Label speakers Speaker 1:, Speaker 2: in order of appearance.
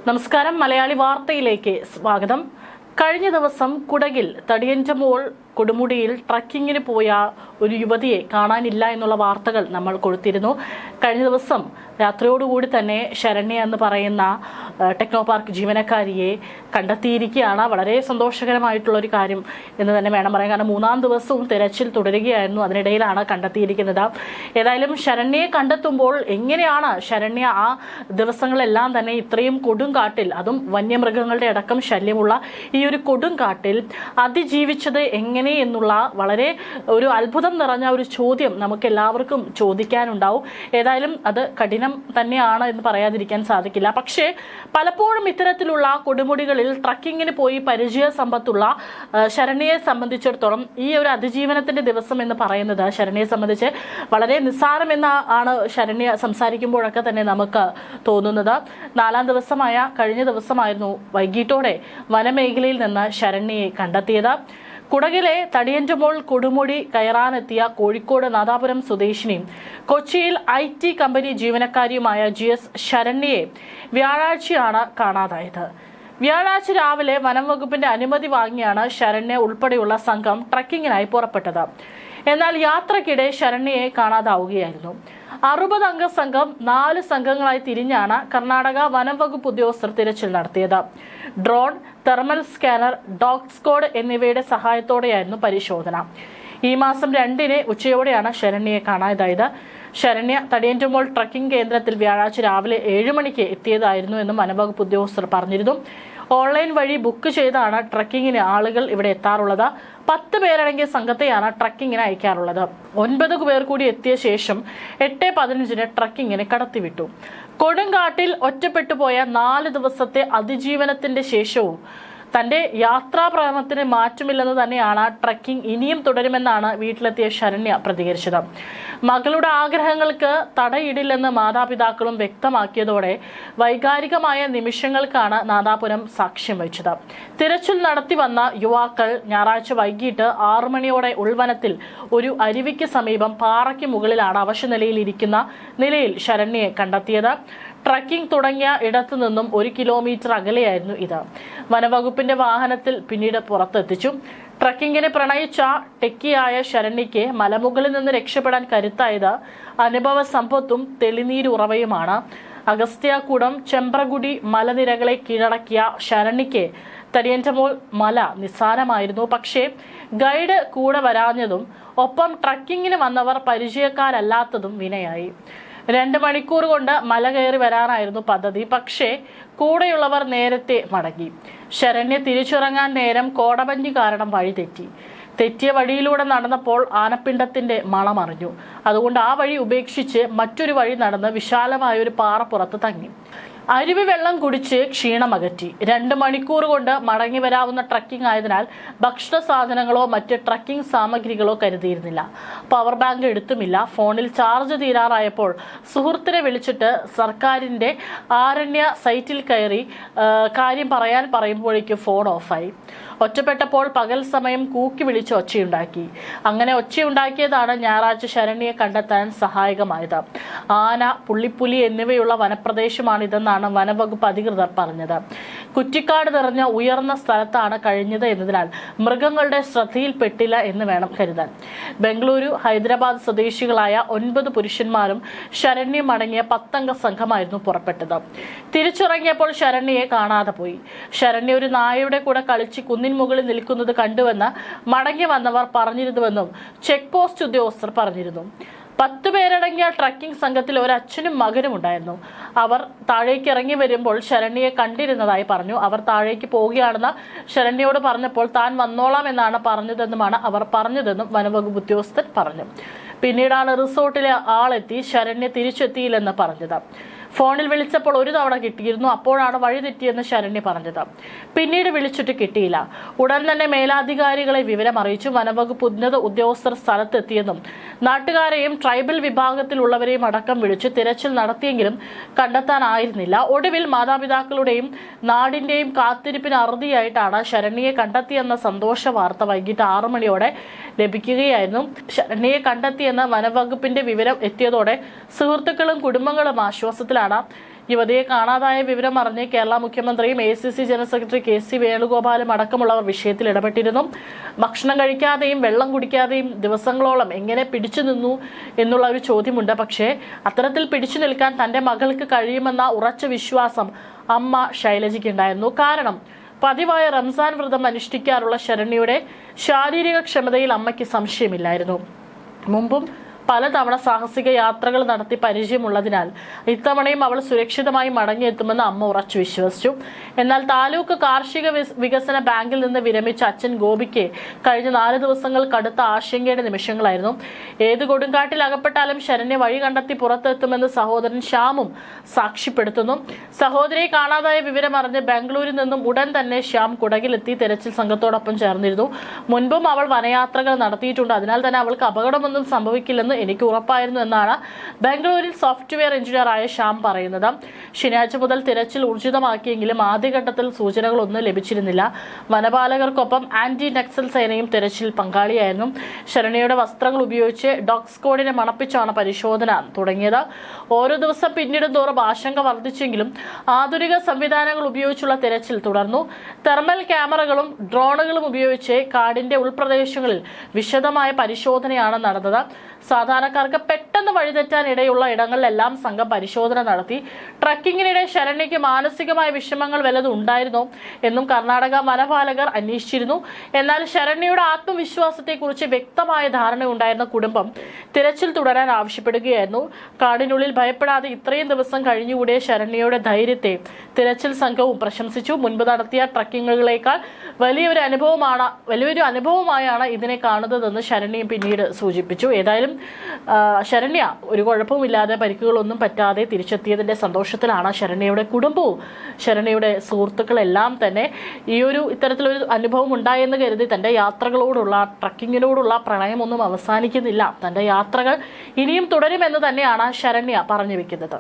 Speaker 1: നമസ്കാരം. മലയാളി വാർത്തയിലേക്ക് സ്വാഗതം. കഴിഞ്ഞ ദിവസം കുടകിൽ തടിയൻറ്റമോൾ കൊടുമുടിയിൽ ട്രക്കിങ്ങിന് പോയ ഒരു യുവതിയെ കാണാനില്ല എന്നുള്ള വാർത്തകൾ നമ്മൾ കൊടുത്തിരുന്നു. കഴിഞ്ഞ ദിവസം രാത്രിയോടുകൂടി തന്നെ ശരണ്യ എന്ന് പറയുന്ന ടെക്നോ പാർക്ക് ജീവനക്കാരിയെ കണ്ടെത്തിയിരിക്കുകയാണ്. വളരെ സന്തോഷകരമായിട്ടുള്ളൊരു കാര്യം എന്ന് തന്നെ വേണം പറയാൻ. കാരണം 3-ാം ദിവസവും തിരച്ചിൽ തുടരുകയായിരുന്നു. അതിനിടയിലാണ് കണ്ടെത്തിയിരിക്കുന്നത്. ഏതായാലും ശരണ്യയെ കണ്ടെത്തുമ്പോൾ എങ്ങനെയാണ് ശരണ്യ ആ ദിവസങ്ങളെല്ലാം തന്നെ ഇത്രയും കൊടുങ്കാട്ടിൽ, അതും വന്യമൃഗങ്ങളുടെ അടക്കം ശല്യമുള്ള ഈ ഒരു കൊടുങ്കാട്ടിൽ അതിജീവിച്ചത് എങ്ങനെ എന്നുള്ള വളരെ ഒരു അത്ഭുതം നിറഞ്ഞ ഒരു ചോദ്യം നമുക്ക് എല്ലാവർക്കും ചോദിക്കാനുണ്ടാവും. ഏതായാലും അത് കഠിനം തന്നെയാണ് എന്ന് പറയാതിരിക്കാൻ സാധിക്കില്ല. പക്ഷേ പലപ്പോഴും ഇത്തരത്തിലുള്ള കൊടുമുടികളിൽ ട്രക്കിങ്ങിന് പോയി പരിചയ സമ്പത്തുള്ള ശരണ്യയെ സംബന്ധിച്ചിടത്തോളം ഈ ഒരു അതിജീവനത്തിന്റെ ദിവസം എന്ന് പറയുന്നത് ശരണ്യയെ സംബന്ധിച്ച് വളരെ നിസ്സാരമെന്ന ആണ് ശരണ്യ സംസാരിക്കുമ്പോഴൊക്കെ തന്നെ നമുക്ക് തോന്നുന്നത്. 4-ാം ദിവസമായ കഴിഞ്ഞ ദിവസമായിരുന്നു വൈകിട്ടോടെ വനമേഖലയിൽ നിന്ന് ശരണ്യയെ കണ്ടെത്തിയത്. കുടകിലെ തടിയൻറ്റമോൾ കൊടുമുടി കയറാനെത്തിയ കോഴിക്കോട് നാദാപുരം സ്വദേശിനിയും കൊച്ചിയിൽ IT കമ്പനി ജീവനക്കാരിയുമായ GS ശരണ്യയെ വ്യാഴാഴ്ചയാണ് കാണാതായത്. വ്യാഴാഴ്ച രാവിലെ വനം വകുപ്പിന്റെ അനുമതി വാങ്ങിയാണ് ശരണ്യ ഉൾപ്പെടെയുള്ള സംഘം ട്രക്കിങ്ങിനായി പുറപ്പെട്ടത്. എന്നാൽ യാത്രക്കിടെ ശരണ്യയെ കാണാതാവുകയായിരുന്നു. 60 അംഗ സംഘം 4 സംഘങ്ങളായി തിരിഞ്ഞാണ് കർണാടക വനം വകുപ്പ് ഉദ്യോഗസ്ഥർ തിരച്ചിൽ നടത്തിയത്. Drone, thermal scanner, dog squad എന്നിവയുടെ സഹായത്തോടെയായിരുന്നു പരിശോധന. ഈ മാസം 2-ന് ഉച്ചയോടെയാണ് ശരണ്യയെ കാണാതായത്. ശരണ്യ തടിയൻറ്റമോൾ ട്രക്കിംഗ് കേന്ദ്രത്തിൽ വ്യാഴാഴ്ച രാവിലെ 7 മണിക്ക് എത്തിയതായിരുന്നു എന്നും വനംവകുപ്പ് ഉദ്യോഗസ്ഥർ പറഞ്ഞിരുന്നു. ഓൺലൈൻ വഴി ബുക്ക് ചെയ്താണ് ട്രക്കിങ്ങിന് ആളുകൾ ഇവിടെ എത്താറുള്ളത്. 10 പേരടങ്ങിയ സംഘത്തെയാണ് ട്രക്കിങ്ങിന് അയക്കാറുള്ളത്. 9 പേർ കൂടി എത്തിയ ശേഷം 8:15-ന് ട്രക്കിങ്ങിന് കടത്തിവിട്ടു. കൊടുങ്കാട്ടിൽ ഒറ്റപ്പെട്ടുപോയ 4 ദിവസത്തെ അതിജീവനത്തിന്റെ ശേഷവും തന്റെ യാത്രാപ്രേമത്തിന് മാറ്റമില്ലെന്ന് തന്നെയാണ് ട്രക്കിംഗ് ഇനിയും തുടരുമെന്നാണ് വീട്ടിലെത്തിയ ശരണ്യ പ്രതികരിച്ചത്. മകളുടെ ആഗ്രഹങ്ങൾക്ക് തടയിടില്ലെന്ന് മാതാപിതാക്കളും വ്യക്തമാക്കിയതോടെ വൈകാരികമായ നിമിഷങ്ങൾക്കാണ് നാദാപുരം സാക്ഷ്യം വഹിച്ചത്. തിരച്ചിൽ നടത്തി വന്ന യുവാക്കൾ ഞായറാഴ്ച വൈകിട്ട് 6 മണിയോടെ ഉൾവനത്തിൽ ഒരു അരുവിക്ക് സമീപം പാറയ്ക്ക് മുകളിലാണ് അവശനിലയിൽ ഇരിക്കുന്ന നിലയിൽ ശരണ്യയെ കണ്ടെത്തിയത്. ട്രക്കിംഗ് തുടങ്ങിയ ഇടത്തു നിന്നും 1 കിലോമീറ്റർ അകലെയായിരുന്നു ഇത്. വനവകുപ്പിന്റെ വാഹനത്തിൽ പിന്നീട് പുറത്തെത്തിച്ചു. ട്രക്കിങ്ങിനെ പ്രണയിച്ച ടെക്കിയായ ശരണ്യയ്ക്ക് മലമുകളിൽ നിന്ന് രക്ഷപ്പെടാൻ കരുത്തായത് അനുഭവ സമ്പത്തും തെളിനീരുറവയുമാണ്. അഗസ്ത്യാകൂടം, ചെമ്പ്രകുടി മലനിരകളെ കീഴടക്കിയ ശരണ്യയ്ക്ക് തടിയൻറ്റമോൾ മല നിസ്സാരമായിരുന്നു. പക്ഷേ ഗൈഡ് കൂടെ വരാഞ്ഞതും ഒപ്പം ട്രക്കിങ്ങിന് വന്നവർ പരിചയക്കാരല്ലാത്തതും വിനയായി. 2 മണിക്കൂർ കൊണ്ട് മല കയറി വരാനായിരുന്നു പദ്ധതി. പക്ഷേ കൂടെയുള്ളവർ നേരത്തെ മടങ്ങി. ശരണ്യ തിരിച്ചിറങ്ങാൻ നേരം കോടമഞ്ഞ് കാരണം വഴി തെറ്റിയ വഴിയിലൂടെ നടന്നപ്പോൾ ആനപ്പിണ്ടത്തിന്റെ മണമറിഞ്ഞു. അതുകൊണ്ട് ആ വഴി ഉപേക്ഷിച്ച് മറ്റൊരു വഴി നടന്ന് വിശാലമായ ഒരു പാറപ്പുറത്ത് തങ്ങി. അരുവി വെള്ളം കുടിച്ച് ക്ഷീണമകറ്റി. 2 മണിക്കൂർ കൊണ്ട് മടങ്ങി വരാവുന്ന ട്രക്കിംഗ് ആയതിനാൽ ഭക്ഷണ സാധനങ്ങളോ മറ്റ് ട്രക്കിംഗ് സാമഗ്രികളോ കരുതിയിരുന്നില്ല. പവർ ബാങ്ക് എടുത്തുമില്ല. ഫോണിൽ ചാർജ് തീരാറായപ്പോൾ സുഹൃത്തിനെ വിളിച്ചിട്ട് സർക്കാരിന്റെ ആരണ്യ സൈറ്റിൽ കയറി കാര്യം പറയുമ്പോഴേക്കും ഫോൺ ഓഫായി. ഒറ്റപ്പെട്ടപ്പോൾ പകൽ സമയം കൂക്കി വിളിച്ച് ഒച്ചയുണ്ടാക്കി. അങ്ങനെ ഒച്ചയുണ്ടാക്കിയതാണ് ഞായറാഴ്ച ശരണ്യയെ കണ്ടെത്താൻ സഹായകമായത്. ആന, പുള്ളിപ്പുലി എന്നിവയുള്ള വനപ്രദേശമാണിതെന്നാണ് വനവകുപ്പ് അധികൃതർ പറഞ്ഞത്. കുറ്റിക്കാട് നിറഞ്ഞ ഉയർന്ന സ്ഥലത്താണ് കഴിഞ്ഞത് എന്നതിനാൽ മൃഗങ്ങളുടെ ശ്രദ്ധയിൽപ്പെട്ടില്ല എന്ന് വേണം കരുതാൻ. ബംഗളൂരു, ഹൈദരാബാദ് സ്വദേശികളായ 9 പുരുഷന്മാരും ശരണ്യം അടങ്ങിയ 10 അംഗ സംഘമായിരുന്നു പുറപ്പെട്ടത്. തിരിച്ചിറങ്ങിയപ്പോൾ ശരണ്യയെ കാണാതെ പോയി. ശരണ്യ ഒരു നായയുടെ കൂടെ കളിച്ച് കുന്നിൻ മുകളിൽ നിൽക്കുന്നത് കണ്ടുവെന്ന് മടങ്ങി വന്നവർ പറഞ്ഞിരുന്നുവെന്നും ചെക്ക് പോസ്റ്റ് ഉദ്യോഗസ്ഥർ പറഞ്ഞിരുന്നു. 10 പേരടങ്ങിയ ട്രക്കിംഗ് സംഘത്തിൽ ഒരു അച്ഛനും മകനും ഉണ്ടായിരുന്നു. അവർ താഴേക്ക് ഇറങ്ങി വരുമ്പോൾ ശരണ്യയെ കണ്ടിരുന്നതായി പറഞ്ഞു. അവർ താഴേക്ക് പോവുകയാണെന്ന് ശരണ്യയോട് പറഞ്ഞപ്പോൾ താൻ വന്നോളാം എന്നാണ് പറഞ്ഞതെന്നുമാണ് അവർ പറഞ്ഞതെന്നും വനവകുപ്പ് ഉദ്യോഗസ്ഥർ പറഞ്ഞു. പിന്നീടാണ് റിസോർട്ടിലെ ആളെത്തി ശരണ്യ തിരിച്ചെത്തിയില്ലെന്ന് പറഞ്ഞത്. ഫോണിൽ വിളിച്ചപ്പോൾ 1 തവണ കിട്ടിയിരുന്നു. അപ്പോഴാണ് വഴി തെറ്റിയെന്ന് ശരണ്യ പറഞ്ഞത്. പിന്നീട് വിളിച്ചിട്ട് കിട്ടിയില്ല. ഉടൻ തന്നെ മേലധികാരികളെ വിവരം അറിയിച്ചു. വനവകുപ്പ് ഉന്നത ഉദ്യോഗസ്ഥർ സ്ഥലത്തെത്തിയെന്നും നാട്ടുകാരെയും ട്രൈബൽ വിഭാഗത്തിലുള്ളവരെയും അടക്കം വിളിച്ച് തിരച്ചിൽ നടത്തിയെങ്കിലും കണ്ടെത്താനായിരുന്നില്ല. ഒടുവിൽ മാതാപിതാക്കളുടെയും നാടിന്റെയും കാത്തിരിപ്പിന് അറുതിയായിട്ടാണ് ശരണ്യയെ കണ്ടെത്തിയെന്ന സന്തോഷ വാർത്ത വൈകിട്ട് 6 മണിയോടെ ലഭിക്കുകയായിരുന്നു. ശരണ്യയെ കണ്ടെത്തിയെന്ന് വനവകുപ്പിന്റെ വിവരം എത്തിയതോടെ സുഹൃത്തുക്കളും കുടുംബങ്ങളും ആശ്വാസത്തിലാണ്. യുവതിയെ കാണാതായ വിവരം അറിഞ്ഞ് കേരള മുഖ്യമന്ത്രിയും ACC ജനറൽ സെക്രട്ടറി KC വേണുഗോപാലും അടക്കമുള്ളവർ വിഷയത്തിൽ ഇടപെട്ടിരുന്നു. ഭക്ഷണം കഴിക്കാതെയും വെള്ളം കുടിക്കാതെയും ദിവസങ്ങളോളം എങ്ങനെ പിടിച്ചു നിന്നു എന്നുള്ള ഒരു ചോദ്യമുണ്ട്. പക്ഷേ അത്തരത്തിൽ പിടിച്ചു നിൽക്കാൻ തന്റെ മകൾക്ക് കഴിയുമെന്ന ഉറച്ച വിശ്വാസം അമ്മ ശൈലജയ്ക്കുണ്ടായിരുന്നു. കാരണം പതിവായ റംസാൻ വ്രതം അനുഷ്ഠിക്കാറുള്ള ശരണ്യയുടെ ശാരീരിക ക്ഷമതയിൽ അമ്മയ്ക്ക് സംശയമില്ലായിരുന്നു. മുമ്പും പലതവണ സാഹസിക യാത്രകൾ നടത്തി പരിചയമുള്ളതിനാൽ ഇത്തവണയും അവൾ സുരക്ഷിതമായി മടങ്ങിയെത്തുമെന്ന് അമ്മ ഉറച്ചു വിശ്വസിച്ചു. എന്നാൽ താലൂക്ക് കാർഷിക വികസന ബാങ്കിൽ നിന്ന് വിരമിച്ച അച്ഛൻ ഗോപിക്ക് കഴിഞ്ഞ 4 ദിവസങ്ങൾ കടുത്ത ആശങ്കയുടെ നിമിഷങ്ങളായിരുന്നു. ഏത് കൊടുങ്കാട്ടിൽ അകപ്പെട്ടാലും ശരണ്യ വഴി കണ്ടെത്തി പുറത്തെത്തുമെന്ന് സഹോദരൻ ശ്യാമും സാക്ഷ്യപ്പെടുത്തുന്നു. സഹോദരിയെ കാണാതായ വിവരം അറിഞ്ഞ് ബാംഗ്ലൂരിൽ നിന്നും ഉടൻ തന്നെ ശ്യാം കുടകിലെത്തി തെരച്ചിൽ സംഘത്തോടൊപ്പം ചേർന്നിരുന്നു. മുൻപും അവൾ വനയാത്രകൾ നടത്തിയിട്ടുണ്ട്. അതിനാൽ തന്നെ അവൾക്ക് അപകടമൊന്നും സംഭവിക്കില്ലെന്ന് എനിക്ക് ഉറപ്പായിരുന്നു എന്നാണ് ബാംഗ്ലൂരിൽ സോഫ്റ്റ്വെയർ എഞ്ചിനീയറായ ശ്യാം പറയുന്നത്. ശനിയാഴ്ച മുതൽ തിരച്ചിൽ ഊർജിതമാക്കിയെങ്കിലും ആദ്യഘട്ടത്തിൽ സൂചനകളൊന്നും ലഭിച്ചിരുന്നില്ല. വനപാലകർക്കൊപ്പം ആന്റി നക്സൽ സേനയും തിരച്ചിൽ പങ്കാളിയായിരുന്നു. ശരണ്യയുടെ വസ്ത്രങ്ങൾ ഉപയോഗിച്ച് ഡോഗ് സ്ക്വാഡിനെ മണപ്പിച്ചാണ് പരിശോധന തുടങ്ങിയത്. ഓരോ ദിവസം പിന്നിടുന്തോറും ആശങ്ക വർദ്ധിച്ചെങ്കിലും ആധുനിക സംവിധാനങ്ങൾ ഉപയോഗിച്ചുള്ള തിരച്ചിൽ തുടർന്നു. തെർമൽ ക്യാമറകളും ഡ്രോണുകളും ഉപയോഗിച്ച് കാടിന്റെ ഉൾപ്രദേശങ്ങളിൽ വിശദമായ പരിശോധനയാണ് നടന്നത്. സാധാരണക്കാർക്ക് പെട്ടെന്ന് വഴിതെറ്റാൻ ഇടയുള്ള ഇടങ്ങളിലെല്ലാം സംഘം പരിശോധന നടത്തി. ട്രക്കിങ്ങിനിടെ ശരണ്യയ്ക്ക് മാനസികമായ വിഷമങ്ങൾ വല്ലതും ഉണ്ടായിരുന്നോ എന്നും കർണാടക വനപാലകർ അന്വേഷിച്ചിരുന്നു. എന്നാൽ ശരണ്യയുടെ ആത്മവിശ്വാസത്തെക്കുറിച്ച് വ്യക്തമായ ധാരണയുണ്ടായിരുന്ന കുടുംബം തിരച്ചിൽ തുടരാൻ ആവശ്യപ്പെടുകയായിരുന്നു. കാടിനുള്ളിൽ ഭയപ്പെടാതെ ഇത്രയും ദിവസം കഴിഞ്ഞുകൂടിയ ശരണ്യയുടെ ധൈര്യത്തെ തിരച്ചിൽ സംഘവും പ്രശംസിച്ചു. മുൻപ് നടത്തിയ ട്രക്കിങ്ങുകളേക്കാൾ വലിയൊരു അനുഭവമായാണ് ഇതിനെ കാണുന്നതെന്ന് ശരണ്യ പിന്നീട് സൂചിപ്പിച്ചു. ഏതായാലും ശരണ്യ ഒരു കുഴപ്പമില്ലാതെ പരിക്കുകളൊന്നും പറ്റാതെ തിരിച്ചെത്തിയതിന്റെ സന്തോഷത്തിലാണ് ശരണ്യയുടെ കുടുംബവും ശരണ്യയുടെ സുഹൃത്തുക്കളെല്ലാം തന്നെ. ഇത്തരത്തിലൊരു അനുഭവം ഉണ്ടായെന്ന് കരുതി തന്റെ യാത്രകളോടുള്ള ട്രക്കിങ്ങിനോടുള്ള പ്രണയമൊന്നും അവസാനിക്കുന്നില്ല. തന്റെ യാത്രകൾ ഇനിയും തുടരുമെന്ന് തന്നെയാണ് ശരണ്യ പറഞ്ഞു വെക്കുന്നത്.